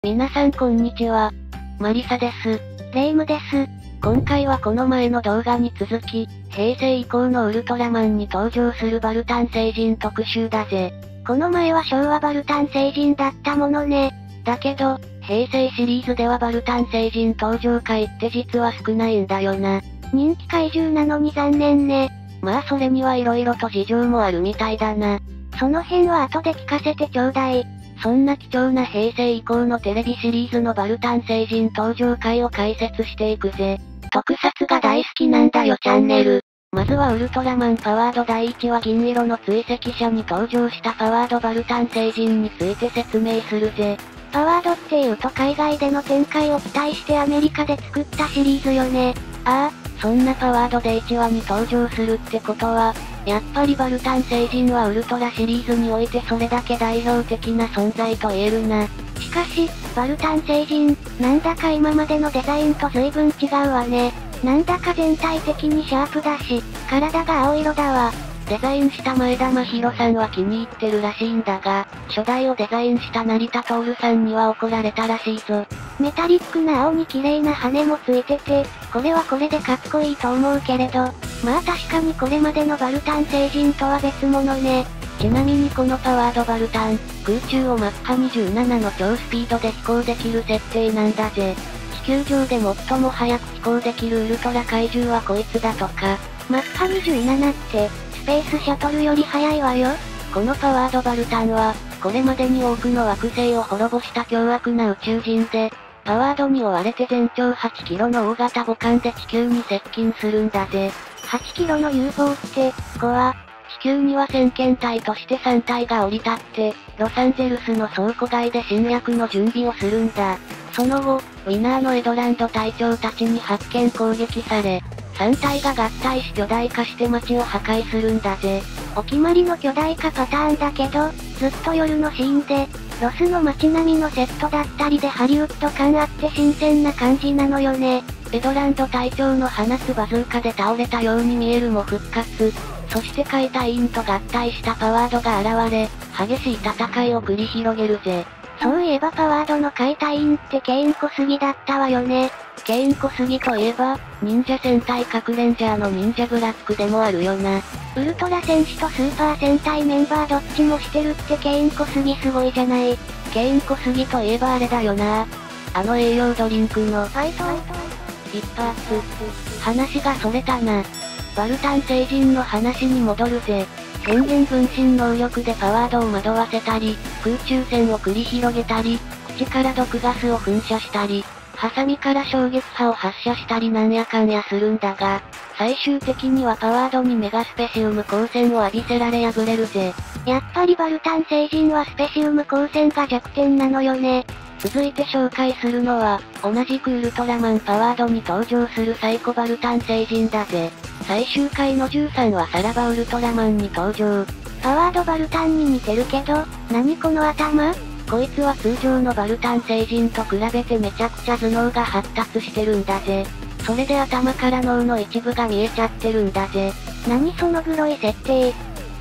皆さんこんにちは。マリサです。レイムです。今回はこの前の動画に続き、平成以降のウルトラマンに登場するバルタン星人特集だぜ。この前は昭和バルタン星人だったものね。だけど、平成シリーズではバルタン星人登場回って実は少ないんだよな。人気怪獣なのに残念ね。まあそれには色々と事情もあるみたいだな。その辺は後で聞かせてちょうだい。そんな貴重な平成以降のテレビシリーズのバルタン星人登場回を解説していくぜ。特撮が大好きなんだよチャンネル。まずはウルトラマンパワード第1話銀色の追跡者に登場したパワードバルタン星人について説明するぜ。パワードっていうと海外での展開を期待してアメリカで作ったシリーズよね。ああ、そんなパワードで1話に登場するってことは、やっぱりバルタン星人はウルトラシリーズにおいてそれだけ代表的な存在と言えるな。しかし、バルタン星人、なんだか今までのデザインと随分違うわね。なんだか全体的にシャープだし、体が青色だわ。デザインした前田真宏さんは気に入ってるらしいんだが、初代をデザインした成田徹さんには怒られたらしいぞ。メタリックな青に綺麗な羽もついてて、これはこれでかっこいいと思うけれど、まあ確かにこれまでのバルタン星人とは別物ね。ちなみにこのパワードバルタン、空中をマッハ27の超スピードで飛行できる設定なんだぜ。地球上で最も速く飛行できるウルトラ怪獣はこいつだとか。マッハ27って、スペースシャトルより速いわよ。このパワードバルタンは、これまでに多くの惑星を滅ぼした凶悪な宇宙人で、パワードに追われて全長8キロの大型母艦で地球に接近するんだぜ。8キロの UFO って、地球には先遣隊として3隊が降り立って、ロサンゼルスの倉庫街で侵略の準備をするんだ。その後、ウィナーのエドランド隊長たちに発見攻撃され、3体が合体し巨大化して街を破壊するんだぜ。お決まりの巨大化パターンだけど、ずっと夜のシーンで、ロスの街並みのセットだったりでハリウッド感あって新鮮な感じなのよね。エドランド隊長の放つバズーカで倒れたように見えるも復活。そして海隊員と合体したパワードが現れ、激しい戦いを繰り広げるぜ。そういえばパワードの海隊員ってケイン小杉だったわよね。ケイン小杉といえば、忍者戦隊核レンジャーの忍者ブラックでもあるよな。ウルトラ戦士とスーパー戦隊メンバーどっちもしてるってケイン小杉すごいじゃない。ケイン小杉といえばあれだよな。あの栄養ドリンクの、一発。話がそれたな。バルタン星人の話に戻るぜ。変幻分身能力でパワードを惑わせたり、空中戦を繰り広げたり、口から毒ガスを噴射したり、ハサミから衝撃波を発射したりなんやかんやするんだが、最終的にはパワードにメガスペシウム光線を浴びせられ破れるぜ。やっぱりバルタン星人はスペシウム光線が弱点なのよね。続いて紹介するのは、同じくウルトラマンパワードに登場するサイコバルタン星人だぜ。最終回の13話さらばウルトラマンに登場。パワードバルタンに似てるけど、何この頭？こいつは通常のバルタン星人と比べてめちゃくちゃ頭脳が発達してるんだぜ。それで頭から脳の一部が見えちゃってるんだぜ。何そのグロい設定。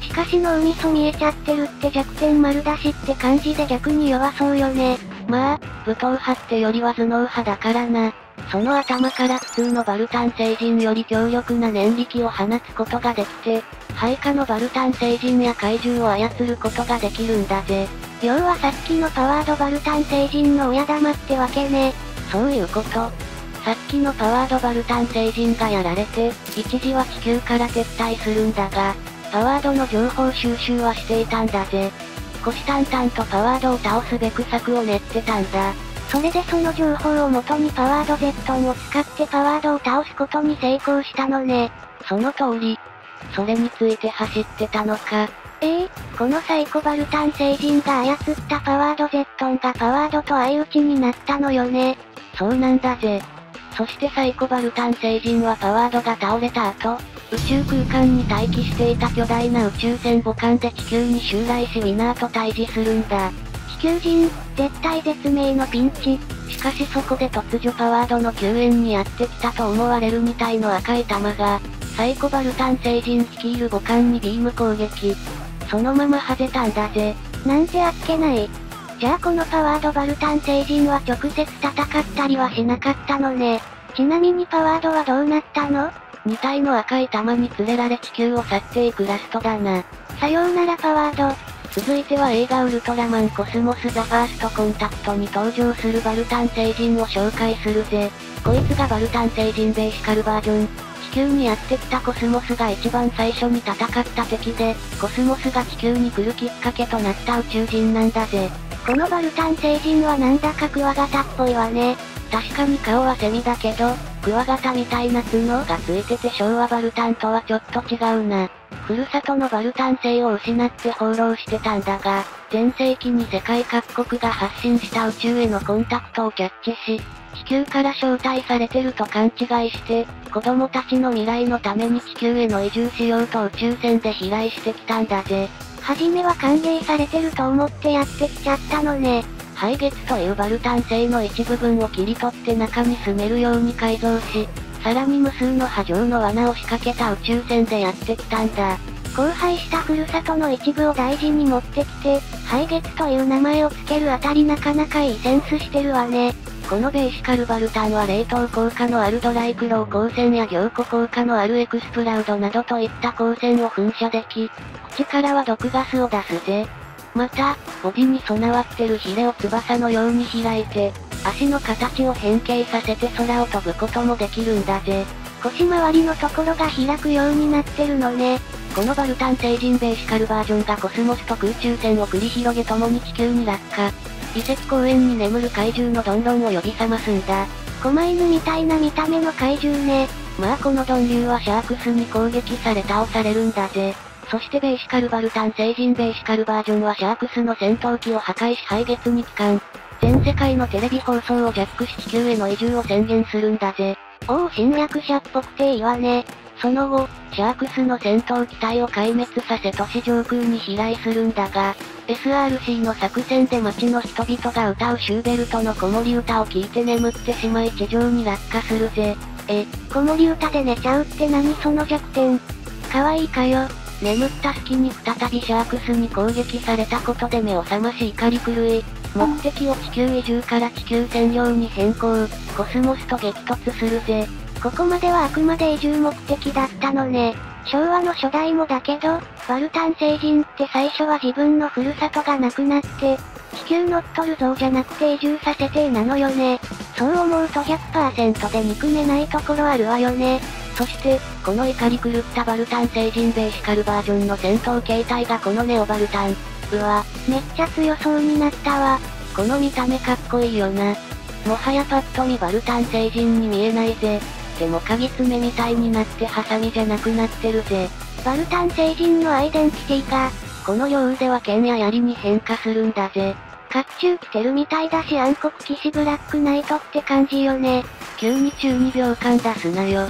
しかし脳みそ見えちゃってるって弱点丸出しって感じで逆に弱そうよね。まあ、武闘派ってよりは頭脳派だからな。その頭から普通のバルタン星人より強力な念力を放つことができて、配下のバルタン星人や怪獣を操ることができるんだぜ。要はさっきのパワードバルタン星人の親玉ってわけね。そういうこと。さっきのパワードバルタン星人がやられて、一時は地球から撤退するんだが、パワードの情報収集はしていたんだぜ。虎視眈々とパワードを倒すべく策を練ってたんだ。それでその情報を元にパワードゼットンを使ってパワードを倒すことに成功したのね。その通り。それについて走ってたのか。このサイコバルタン星人が操ったパワードゼットンがパワードと相打ちになったのよね。そうなんだぜ。そしてサイコバルタン星人はパワードが倒れた後、宇宙空間に待機していた巨大な宇宙船母艦で地球に襲来しウィナーと対峙するんだ。地球人、絶体絶命のピンチ。しかしそこで突如パワードの救援にやってきたと思われるみたいの赤い玉が、サイコバルタン星人率いる母艦にビーム攻撃。そのまま外れたんだぜ。なんてあっけない。じゃあこのパワードバルタン星人は直接戦ったりはしなかったのね。ちなみにパワードはどうなったの？2体の赤い玉に連れられ地球を去っていくラストだな。さようならパワード。続いては映画ウルトラマンコスモスザファーストコンタクトに登場するバルタン星人を紹介するぜ。こいつがバルタン星人ベーシカルバージョン。地球にやってきたコスモスが一番最初に戦った敵で、コスモスが地球に来るきっかけとなった宇宙人なんだぜ。このバルタン星人はなんだかクワガタっぽいわね。確かに顔はセミだけど、クワガタみたいな角がついてて昭和バルタンとはちょっと違うな。ふるさとのバルタン星を失って放浪してたんだが、前世紀に世界各国が発信した宇宙へのコンタクトをキャッチし、地球から招待されてると勘違いして、子供たちの未来のために地球への移住しようと宇宙船で飛来してきたんだぜ。はじめは歓迎されてると思ってやってきちゃったのね。廃月というバルタン星の一部分を切り取って中に住めるように改造し、さらに無数の波状の罠を仕掛けた宇宙船でやってきたんだ。荒廃したふるさとの一部を大事に持ってきて、廃月という名前を付けるあたりなかなかいいセンスしてるわね。このベーシカルバルタンは冷凍効果のあるドライクロー光線や凝固効果のあるエクスプラウドなどといった光線を噴射でき、口からは毒ガスを出すぜ。また、ボディに備わってるヒレを翼のように開いて、足の形を変形させて空を飛ぶこともできるんだぜ。腰回りのところが開くようになってるのね。このバルタン星人ベーシカルバージョンがコスモスと空中戦を繰り広げ共に地球に落下。遺跡公園に眠る怪獣のドンロンを呼び覚ますんだ。狛犬みたいな見た目の怪獣ね。まあこのドン竜はシャークスに攻撃され倒されるんだぜ。そしてベーシカルバルタン星人ベーシカルバージョンはシャークスの戦闘機を破壊し廃月に帰還。全世界のテレビ放送をジャックし地球への移住を宣言するんだぜ。おお侵略者っぽくていいわね。その後、シャークスの戦闘機体を壊滅させ都市上空に飛来するんだが、SRC の作戦で街の人々が歌うシューベルトの子守歌を聴いて眠ってしまい地上に落下するぜ。子守歌で寝ちゃうって何その弱点。可愛いかよ。眠った隙に再びシャークスに攻撃されたことで目を覚まし怒り狂い、目的を地球移住から地球占領に変更、コスモスと激突するぜ。ここまではあくまで移住目的だったのね。昭和の初代もだけど、バルタン星人って最初は自分のふるさとがなくなって、地球乗っ取るぞじゃなくて移住させてなのよね。そう思うと 100% で憎めないところあるわよね。そして、この怒り狂ったバルタン星人ベーシカルバージョンの戦闘形態がこのネオバルタン。うわ、めっちゃ強そうになったわ。この見た目かっこいいよな。もはやパッと見バルタン星人に見えないぜ。でも鍵爪みたいになってハサミじゃなくなってるぜ。バルタン星人のアイデンティティが、この両腕は剣や槍に変化するんだぜ。甲冑着てるみたいだし暗黒騎士ブラックナイトって感じよね。急に中二病感出すなよ。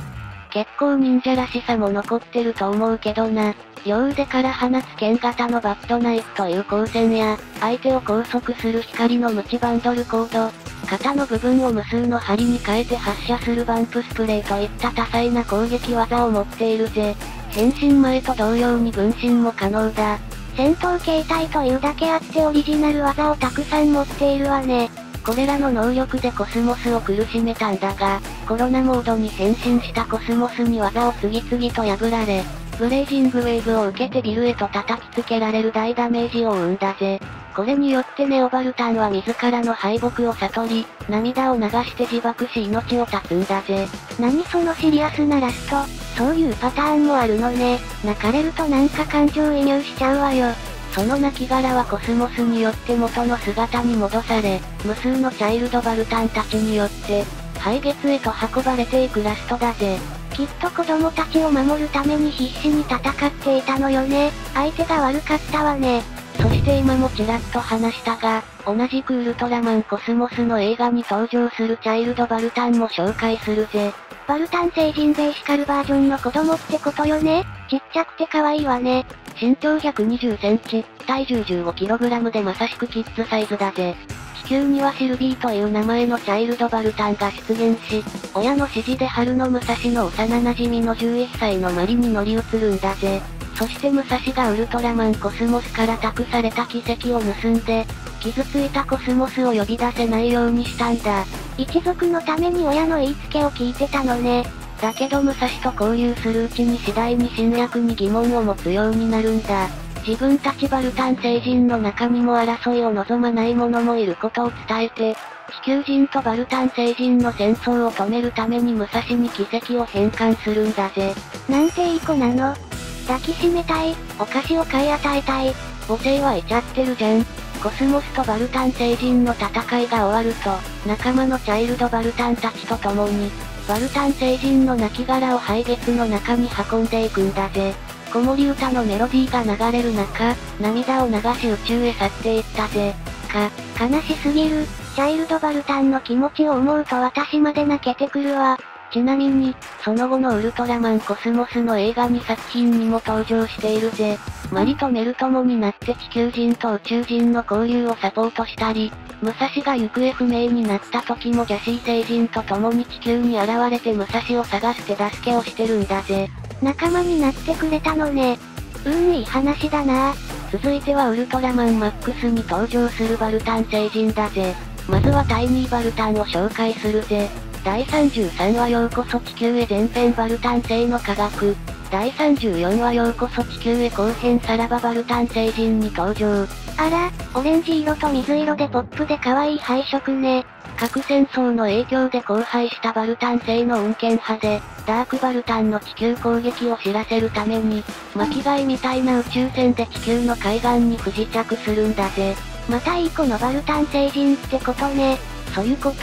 結構忍者らしさも残ってると思うけどな。両腕から放つ剣型のバッドナイフという光線や、相手を拘束する光のムチバンドルコード、肩の部分を無数の針に変えて発射するバンプスプレーといった多彩な攻撃技を持っているぜ。変身前と同様に分身も可能だ。戦闘形態というだけあってオリジナル技をたくさん持っているわね。これらの能力でコスモスを苦しめたんだが、コロナモードに変身したコスモスに技を次々と破られ、ブレイジングウェーブを受けてビルへと叩きつけられる大ダメージを負うんだぜ。これによってネオバルタンは自らの敗北を悟り、涙を流して自爆し命を絶つんだぜ。何そのシリアスなラスト、そういうパターンもあるのね。泣かれるとなんか感情移入しちゃうわよ。その亡骸はコスモスによって元の姿に戻され、無数のチャイルドバルタンたちによって、廃月へと運ばれていくラストだぜ。きっと子供たちを守るために必死に戦っていたのよね。相手が悪かったわね。そして今もちらっと話したが、同じくウルトラマンコスモスの映画に登場するチャイルドバルタンも紹介するぜ。バルタン星人ベーシカルバージョンの子供ってことよね。ちっちゃくて可愛いわね。身長120センチ、体重 15kg でまさしくキッズサイズだぜ。地球にはシルビーという名前のチャイルドバルタンが出現し、親の指示で春の武蔵の幼馴染の11歳のマリに乗り移るんだぜ。そして武蔵がウルトラマンコスモスから託された奇跡を盗んで、傷ついたコスモスを呼び出せないようにしたんだ。一族のために親の言いつけを聞いてたのね。だけど武蔵と交流するうちに次第に侵略に疑問を持つようになるんだ。自分たちバルタン星人の中にも争いを望まない者もいることを伝えて、地球人とバルタン星人の戦争を止めるために武蔵に奇跡を返還するんだぜ。なんていい子なの。抱きしめたい、お菓子を買い与えたい。母性はいちゃってるじゃん。コスモスとバルタン星人の戦いが終わると、仲間のチャイルドバルタンたちと共に、バルタン星人の亡骸を廃月の中に運んでいくんだぜ。子守歌のメロディーが流れる中、涙を流し宇宙へ去っていったぜ。悲しすぎる。チャイルドバルタンの気持ちを思うと私まで泣けてくるわ。ちなみに、その後のウルトラマンコスモスの映画2作品にも登場しているぜ。マリとメル共になって地球人と宇宙人の交流をサポートしたり、武蔵が行方不明になった時もジャシー星人と共に地球に現れて武蔵を探す手助けをしてるんだぜ。仲間になってくれたのね。いい話だな。続いてはウルトラマンマックスに登場するバルタン星人だぜ。まずはタイニーバルタンを紹介するぜ。第33話ようこそ地球へ前編バルタン星の科学。第34話ようこそ地球へ後編さらばバルタン星人に登場。あら、オレンジ色と水色でポップで可愛い配色ね。核戦争の影響で荒廃したバルタン星の穏健派で、ダークバルタンの地球攻撃を知らせるために、巻き貝みたいな宇宙船で地球の海岸に不時着するんだぜ。またいい子のバルタン星人ってことね。そういうこと。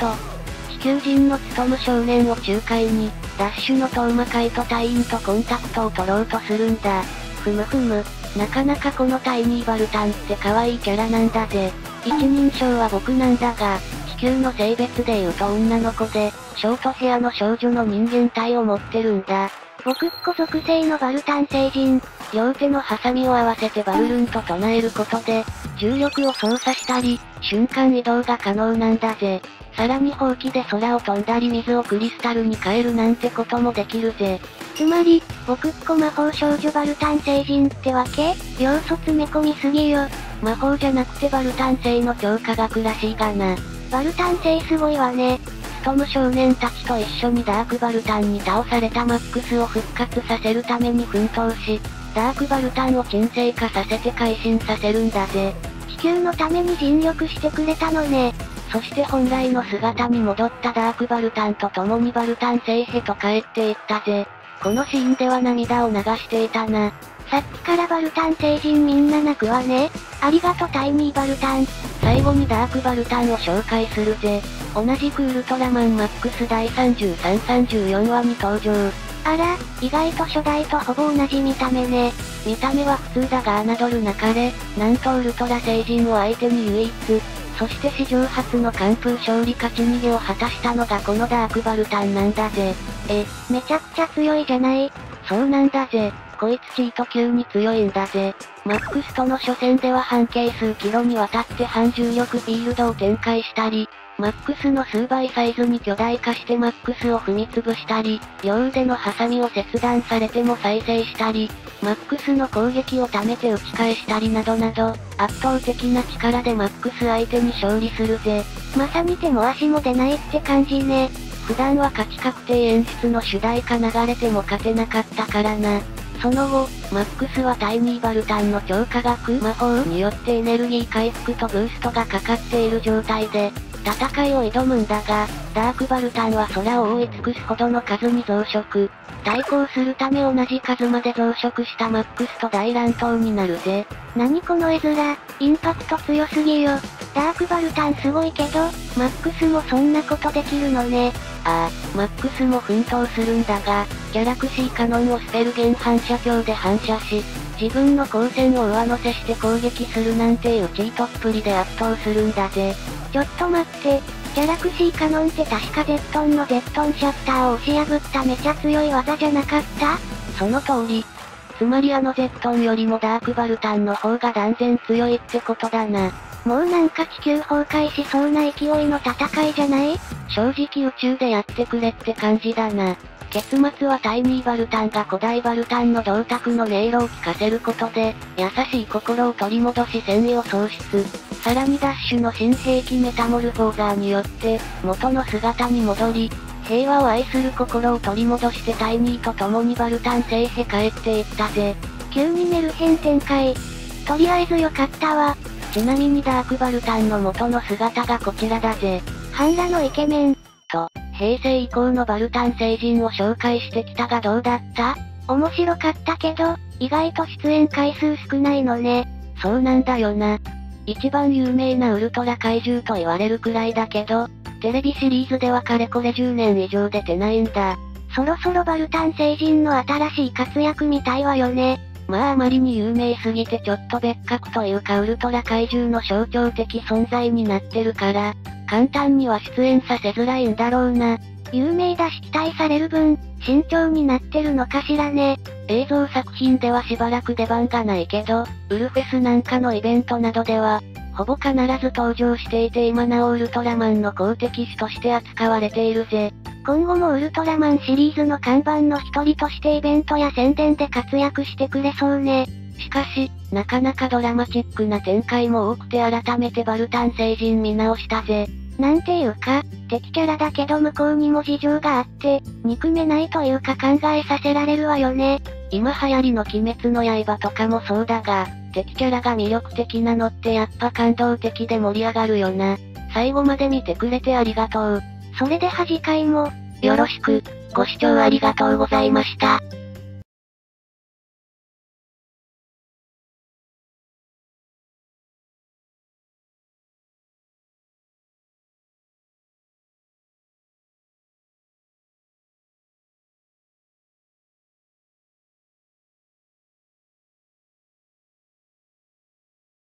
地球人の務む少年を仲介に、ダッシュのトーマカイト隊員とコンタクトを取ろうとするんだ。ふむふむ。なかなかこのタイニーバルタンって可愛いキャラなんだぜ。一人称は僕なんだが、地球の性別で言うと女の子で、ショートヘアの少女の人間体を持ってるんだ。僕っ子属性のバルタン星人。両手のハサミを合わせてバルルンと唱えることで、重力を操作したり、瞬間移動が可能なんだぜ。さらにほうきで空を飛んだり水をクリスタルに変えるなんてこともできるぜ。つまり、僕っ子魔法少女バルタン星人ってわけ？要素詰め込みすぎよ。魔法じゃなくてバルタン星の超科学らしいがな。バルタン星すごいわね。ストム少年たちと一緒にダークバルタンに倒されたマックスを復活させるために奮闘し、ダークバルタンを沈静化させて改心させるんだぜ。地球のために尽力してくれたのね。そして本来の姿に戻ったダークバルタンと共にバルタン星へと帰っていったぜ。このシーンでは涙を流していたな。さっきからバルタン星人みんな泣くわね。ありがとタイニーバルタン。最後にダークバルタンを紹介するぜ。同じくウルトラマンマックス第33、34話に登場。あら、意外と初代とほぼ同じ見た目ね。見た目は普通だが侮るなかれ、なんとウルトラ星人を相手に唯一、そして史上初の完封勝利勝ち逃げを果たしたのがこのダークバルタンなんだぜ。めちゃくちゃ強いじゃない。そうなんだぜ。こいつチート級に強いんだぜ。マックスとの初戦では半径数キロにわたって反重力フィールドを展開したり、マックスの数倍サイズに巨大化してマックスを踏み潰したり、両腕のハサミを切断されても再生したり、マックスの攻撃を溜めて打ち返したりなどなど、圧倒的な力でマックス相手に勝利するぜ。まさに手も足も出ないって感じね。普段は勝ち確定演出の主題歌流れても勝てなかったからな。その後、マックスはタイニーバルタンの超科学魔法によってエネルギー回復とブーストがかかっている状態で、戦いを挑むんだが、ダークバルタンは空を覆い尽くすほどの数に増殖。対抗するため同じ数まで増殖したマックスと大乱闘になるぜ。何この絵面、インパクト強すぎよ。ダークバルタンすごいけど、マックスもそんなことできるのね。ああ、マックスも奮闘するんだが、ギャラクシーカノンをスペルゲン反射鏡で反射し、自分の光線を上乗せして攻撃するなんていうチートっぷりで圧倒するんだぜ。ちょっと待って、ギャラクシーカノンって確かゼットンのゼットンシャッターを押し破っためちゃ強い技じゃなかった？その通り。つまりゼットンよりもダークバルタンの方が断然強いってことだな。もうなんか地球崩壊しそうな勢いの戦いじゃない？正直宇宙でやってくれって感じだな。結末はタイニーバルタンが古代バルタンの銅鐸の音色を聞かせることで、優しい心を取り戻し戦意を喪失。さらにダッシュの新兵器メタモルフォーザーによって、元の姿に戻り、平和を愛する心を取り戻してタイニーと共にバルタン星へ帰っていったぜ。急にメルヘン展開。とりあえずよかったわ。ちなみにダークバルタンの元の姿がこちらだぜ。半裸のイケメン。と、平成以降のバルタン星人を紹介してきたがどうだった？面白かったけど、意外と出演回数少ないのね。そうなんだよな。一番有名なウルトラ怪獣と言われるくらいだけど、テレビシリーズではかれこれ10年以上出てないんだ。そろそろバルタン星人の新しい活躍みたいわよね。まああまりに有名すぎてちょっと別格というかウルトラ怪獣の象徴的存在になってるから、簡単には出演させづらいんだろうな。有名だし期待される分、慎重になってるのかしらね。映像作品ではしばらく出番がないけど、ウルフェスなんかのイベントなどでは、ほぼ必ず登場していて今なおウルトラマンの公敵種として扱われているぜ。今後もウルトラマンシリーズの看板の一人としてイベントや宣伝で活躍してくれそうね。しかし、なかなかドラマチックな展開も多くて改めてバルタン星人見直したぜ。なんていうか、敵キャラだけど向こうにも事情があって、憎めないというか考えさせられるわよね。今流行りの鬼滅の刃とかもそうだが、敵キャラが魅力的なのってやっぱ感動的で盛り上がるよな。最後まで見てくれてありがとう。それでは次回も、よろしく、ご視聴ありがとうございました。